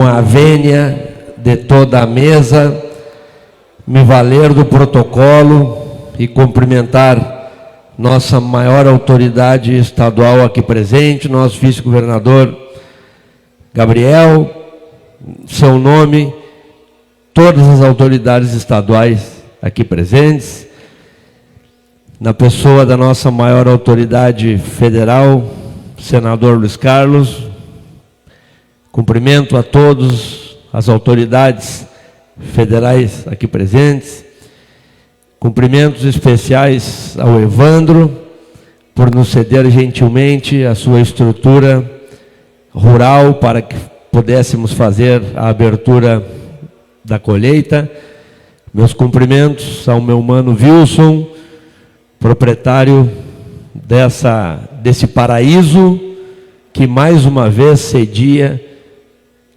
Com a vênia de toda a mesa, me valer do protocolo e cumprimentar nossa maior autoridade estadual aqui presente, nosso vice-governador Gabriel, seu nome, todas as autoridades estaduais aqui presentes, na pessoa da nossa maior autoridade federal, senador Luiz Carlos. Cumprimento a todas as autoridades federais aqui presentes. Cumprimentos especiais ao Evandro, por nos ceder gentilmente a sua estrutura rural para que pudéssemos fazer a abertura da colheita. Meus cumprimentos ao meu mano Wilson, proprietário desse paraíso, que mais uma vez cedia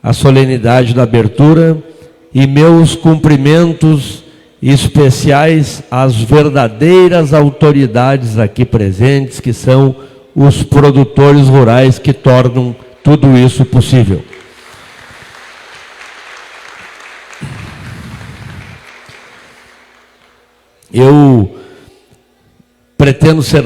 a solenidade da abertura, e meus cumprimentos especiais às verdadeiras autoridades aqui presentes, que são os produtores rurais que tornam tudo isso possível. Eu pretendo ser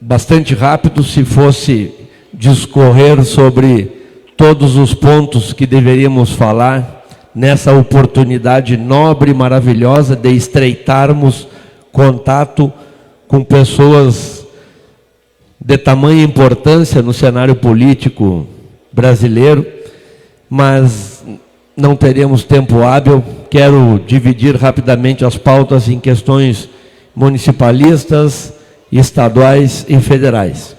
bastante rápido. Se fosse discorrer sobre todos os pontos que deveríamos falar nessa oportunidade nobre e maravilhosa de estreitarmos contato com pessoas de tamanha importância no cenário político brasileiro, mas não teremos tempo hábil. Quero dividir rapidamente as pautas em questões municipalistas, estaduais e federais.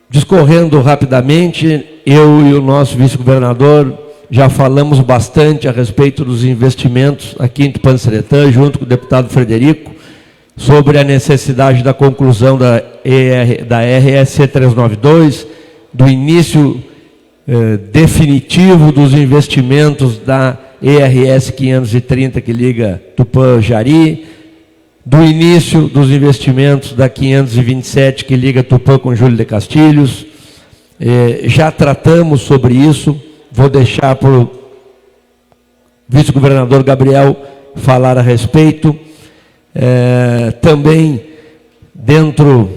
Discorrendo rapidamente, eu e o nosso vice-governador já falamos bastante a respeito dos investimentos aqui em Tupanciretã, junto com o deputado Frederico, sobre a necessidade da conclusão da RSC 392, do início definitivo dos investimentos da ERS 530, que liga Tupã-Jari, do início dos investimentos da 527, que liga Tupã com Júlio de Castilhos. Já tratamos sobre isso, vou deixar para o vice-governador Gabriel falar a respeito. Também, dentro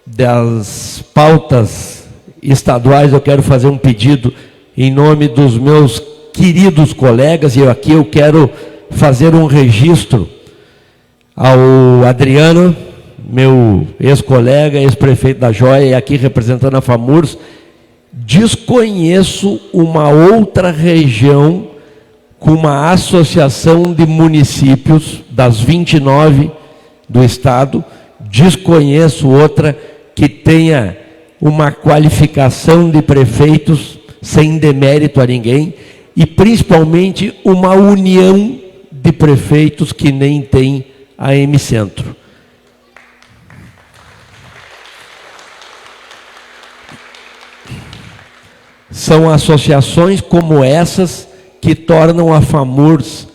das pautas estaduais, eu quero fazer um pedido em nome dos meus queridos colegas, e aqui eu quero fazer um registro ao Adriano, meu ex-colega, ex-prefeito da Joia, e aqui representando a FAMURS. Desconheço uma outra região com uma associação de municípios, das 29 do estado, desconheço outra que tenha uma qualificação de prefeitos sem demérito a ninguém, e principalmente uma união de prefeitos que nem tem a M-Centro. São associações como essas que tornam a FAMURS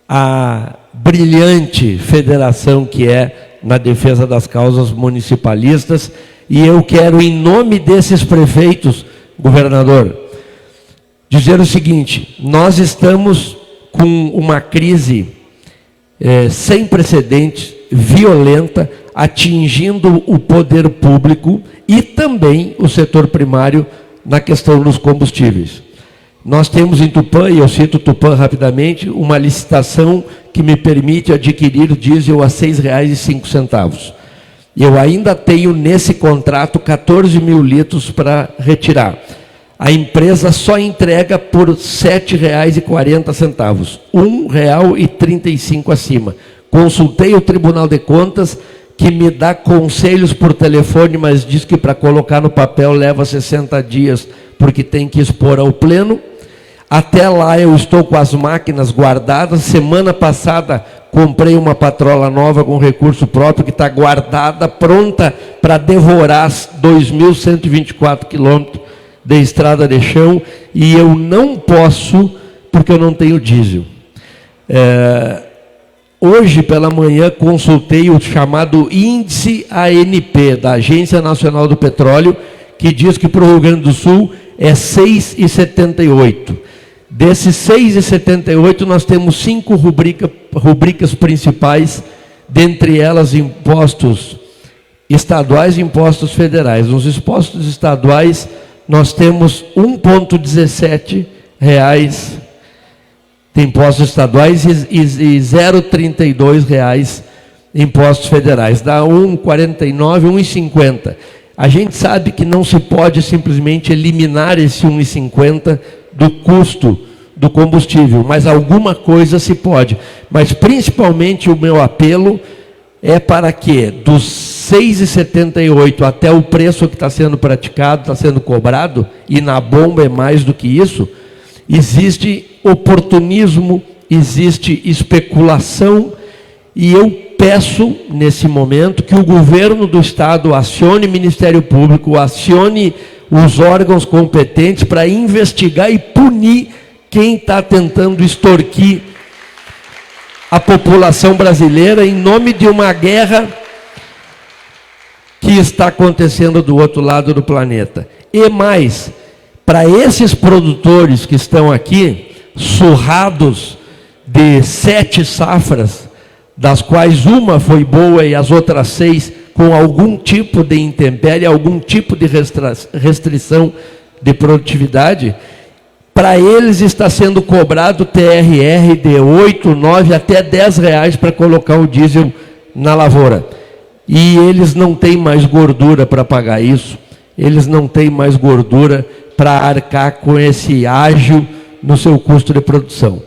a brilhante federação que é na defesa das causas municipalistas. E eu quero, em nome desses prefeitos, governador, dizer o seguinte: nós estamos com uma crise sem precedentes, violenta, atingindo o poder público e também o setor primário na questão dos combustíveis. Nós temos em Tupã, e eu cito Tupã rapidamente, uma licitação que me permite adquirir diesel a R$ 6,05. Eu ainda tenho nesse contrato 14 mil litros para retirar. A empresa só entrega por R$ 7,40, R$ 1,35 acima. Consultei o Tribunal de Contas, que me dá conselhos por telefone, mas diz que para colocar no papel leva 60 dias, porque tem que expor ao pleno. Até lá eu estou com as máquinas guardadas. Semana passada comprei uma patrola nova com recurso próprio, que está guardada, pronta para devorar 2.124 quilômetros de estrada de chão, e eu não posso, porque eu não tenho diesel. Hoje pela manhã consultei o chamado índice ANP, da Agência Nacional do Petróleo, que diz que para o Rio Grande do Sul é 6,78. Desses 6,78 nós temos 5 rubricas principais, dentre elas impostos estaduais e impostos federais. Nos impostos estaduais nós temos R$ 1,17 de impostos estaduais e R$ 0,32 impostos federais. Dá R$ 1,49, R$ 1,50. A gente sabe que não se pode simplesmente eliminar esse 1,50 do custo do combustível, mas alguma coisa se pode. Mas principalmente o meu apelo é para que dos 6,78 até o preço que está sendo praticado, está sendo cobrado, e na bomba é mais do que isso, existe oportunismo, existe especulação, e eu peço, nesse momento, que o governo do Estado acione o Ministério Público, acione os órgãos competentes para investigar e punir quem está tentando extorquir a população brasileira em nome de uma guerra que está acontecendo do outro lado do planeta. E mais, para esses produtores que estão aqui, surrados de 7 safras, das quais uma foi boa e as outras 6 com algum tipo de intempérie, algum tipo de restrição de produtividade, para eles está sendo cobrado TRR de 8, 9 até 10 reais para colocar o diesel na lavoura. E eles não têm mais gordura para pagar isso, eles não têm mais gordura para arcar com esse ágio no seu custo de produção.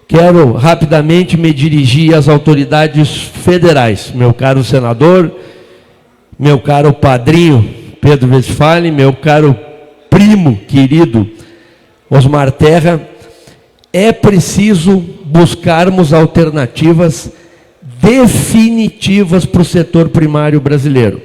Quero rapidamente me dirigir às autoridades federais, meu caro senador, meu caro padrinho Pedro Westphalen, meu caro primo querido Osmar Terra. É preciso buscarmos alternativas definitivas para o setor primário brasileiro.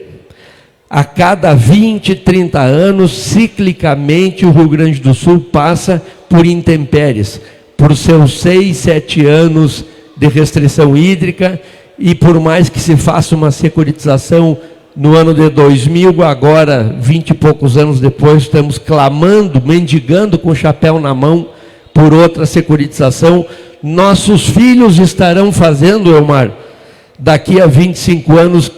A cada 20, 30 anos, ciclicamente, o Rio Grande do Sul passa por intempéries, por seus 6, 7 anos de restrição hídrica, e por mais que se faça uma securitização no ano de 2000, agora, 20 e poucos anos depois, estamos clamando, mendigando com o chapéu na mão por outra securitização. Nossos filhos estarão fazendo, Elmar, daqui a 25 anos,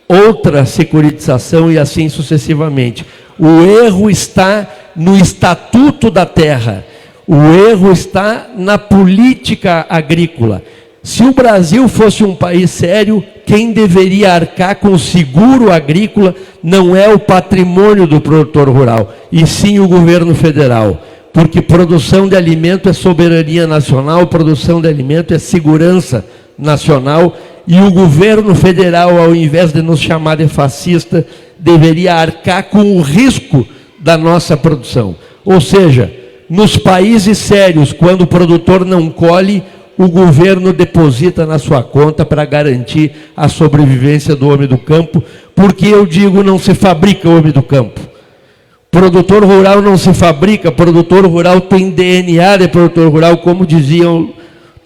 outra securitização e assim sucessivamente. O erro está no Estatuto da Terra, o erro está na política agrícola. Se o Brasil fosse um país sério, quem deveria arcar com o seguro agrícola não é o patrimônio do produtor rural, e sim o governo federal. Porque produção de alimento é soberania nacional, produção de alimento é segurança nacional, e o governo federal, ao invés de nos chamar de fascista, deveria arcar com o risco da nossa produção. Ou seja, nos países sérios, quando o produtor não colhe, o governo deposita na sua conta para garantir a sobrevivência do homem do campo, porque eu digo, não se fabrica o homem do campo. Produtor rural não se fabrica, produtor rural tem DNA de produtor rural, como dizia o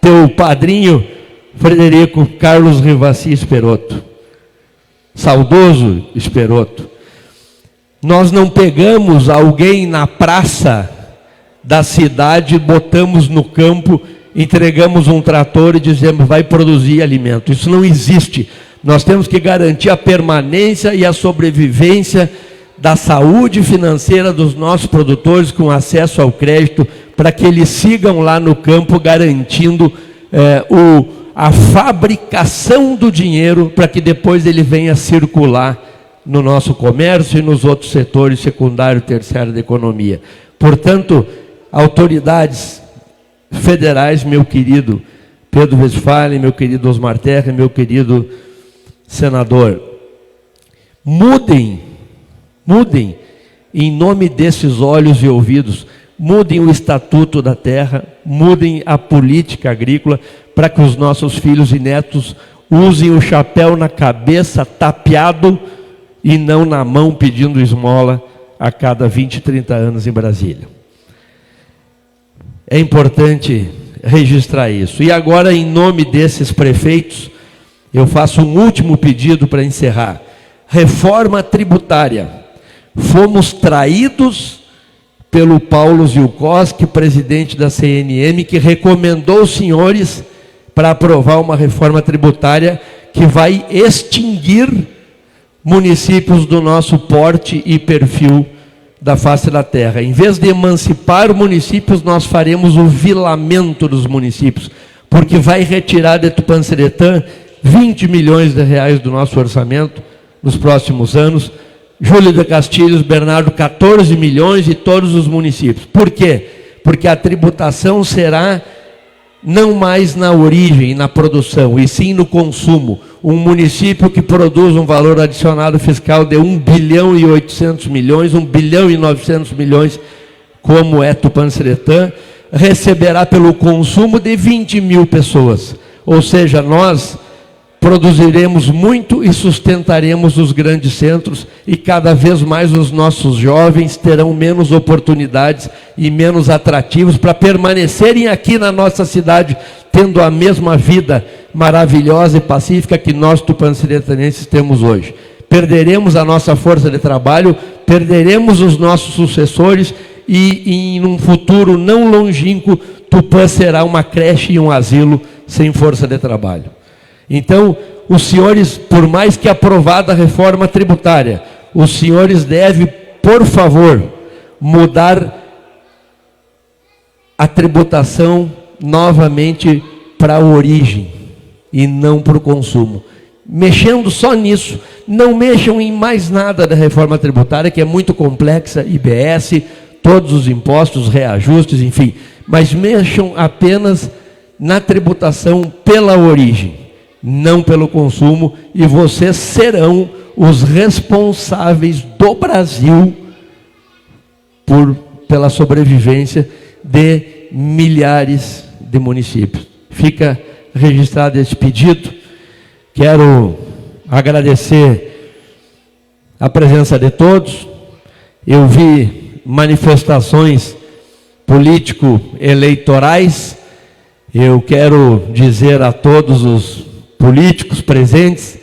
teu padrinho, Frederico Carlos Rivassi Esperotto, saudoso Esperotto. Nós não pegamos alguém na praça da cidade, botamos no campo, entregamos um trator e dizemos, vai produzir alimento. Isso não existe. Nós temos que garantir a permanência e a sobrevivência da saúde financeira dos nossos produtores com acesso ao crédito, para que eles sigam lá no campo garantindo a fabricação do dinheiro, para que depois ele venha circular no nosso comércio e nos outros setores secundário e terciário da economia. Portanto, autoridades federais, meu querido Pedro Westphalen, meu querido Osmar Terra, meu querido senador, mudem em nome desses olhos e ouvidos, mudem o Estatuto da Terra, mudem a política agrícola, para que os nossos filhos e netos usem o chapéu na cabeça tapeado e não na mão pedindo esmola a cada 20, 30 anos em Brasília. É importante registrar isso. E agora, em nome desses prefeitos, eu faço um último pedido para encerrar. Reforma tributária. Fomos traídos pelo Paulo Zilkowski, presidente da CNM, que recomendou os senhores para aprovar uma reforma tributária que vai extinguir municípios do nosso porte e perfil da face da terra. Em vez de emancipar municípios, nós faremos o vilamento dos municípios, porque vai retirar de Tupã-Seretã 20 milhões de reais do nosso orçamento nos próximos anos, Júlio de Castilhos, Bernardo, 14 milhões e todos os municípios. Por quê? Porque a tributação será não mais na origem, na produção, e sim no consumo. Um município que produz um valor adicionado fiscal de 1 bilhão e 800 milhões, 1 bilhão e 900 milhões, como é Tupã-Seretã, receberá pelo consumo de 20 mil pessoas. Ou seja, nós produziremos muito e sustentaremos os grandes centros, e cada vez mais os nossos jovens terão menos oportunidades e menos atrativos para permanecerem aqui na nossa cidade, tendo a mesma vida maravilhosa e pacífica que nós tupã-seretanenses temos hoje. Perderemos a nossa força de trabalho, perderemos os nossos sucessores, e em um futuro não longínquo, Tupã será uma creche e um asilo sem força de trabalho. Então, os senhores, por mais que aprovada a reforma tributária, os senhores devem, por favor, mudar a tributação novamente para a origem e não para o consumo. Mexendo só nisso, não mexam em mais nada da reforma tributária, que é muito complexa, IBS, todos os impostos, reajustes, enfim, mas mexam apenas na tributação pela origem, não pelo consumo, e vocês serão os responsáveis do Brasil pela sobrevivência de milhares de municípios. Fica registrado esse pedido. Quero agradecer a presença de todos. Eu vi manifestações político-eleitorais. Eu quero dizer a todos os políticos presentes,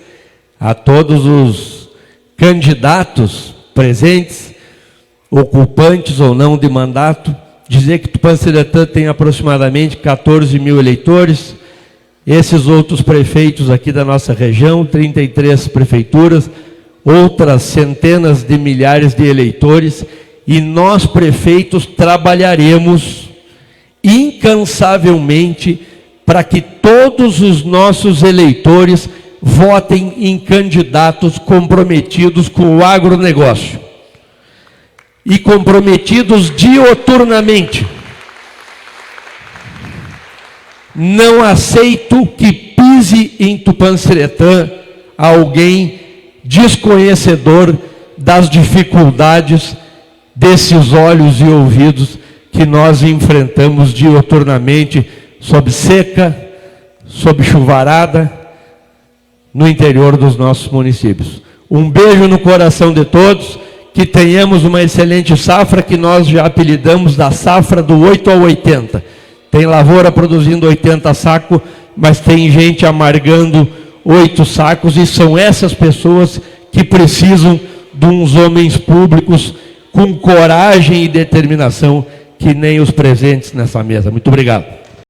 a todos os candidatos presentes, ocupantes ou não de mandato, dizer que Tupã-Seretã tem aproximadamente 14 mil eleitores, esses outros prefeitos aqui da nossa região, 33 prefeituras, outras centenas de milhares de eleitores, e nós, prefeitos, trabalharemos incansavelmente para que todos os nossos eleitores votem em candidatos comprometidos com o agronegócio e comprometidos dioturnamente. Não aceito que pise em Tupã-Seretã alguém desconhecedor das dificuldades desses olhos e ouvidos que nós enfrentamos dioturnamente, sob seca, sob chuvarada, no interior dos nossos municípios. Um beijo no coração de todos, que tenhamos uma excelente safra, que nós já apelidamos da safra do 8 ao 80. Tem lavoura produzindo 80 sacos, mas tem gente amargando 8 sacos, e são essas pessoas que precisam de uns homens públicos com coragem e determinação, que nem os presentes nessa mesa. Muito obrigado.